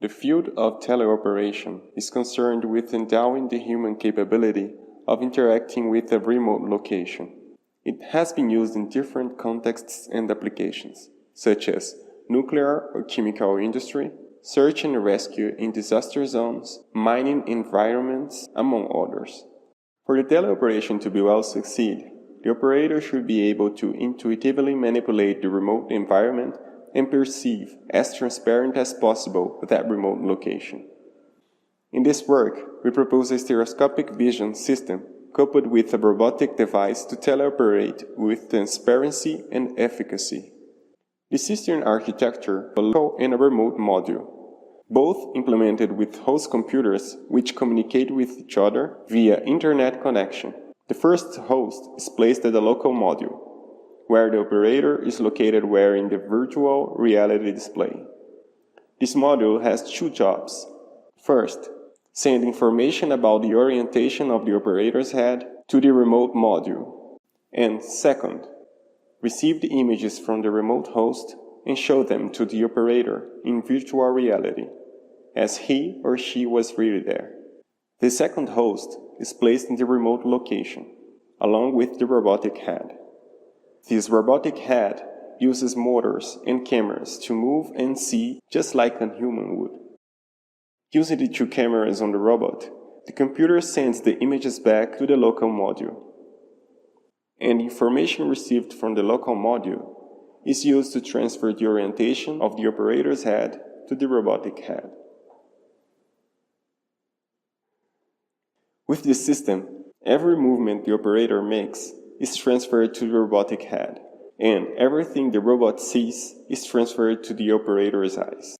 The field of teleoperation is concerned with endowing the human capability of interacting with a remote location. It has been used in different contexts and applications, such as nuclear or chemical industry, search and rescue in disaster zones, mining environments, among others. For the teleoperation to be well succeed, the operator should be able to intuitively manipulate the remote environment and perceive as transparent as possible that remote location. In this work, we propose a stereoscopic vision system coupled with a robotic device to teleoperate with transparency and efficacy. The system architecture a local and a remote module, both implemented with host computers which communicate with each other via internet connection. The first host is placed at the local module, where the operator is located wearing the virtual reality display. This module has two jobs. First, send information about the orientation of the operator's head to the remote module. And second, receive the images from the remote host and show them to the operator in virtual reality, as he or she was really there. The second host is placed in the remote location, along with the robotic head. This robotic head uses motors and cameras to move and see just like a human would. Using the two cameras on the robot, the computer sends the images back to the local module. And information received from the local module is used to transfer the orientation of the operator's head to the robotic head. With this system, every movement the operator makes is transferred to the robotic head, and everything the robot sees is transferred to the operator's eyes.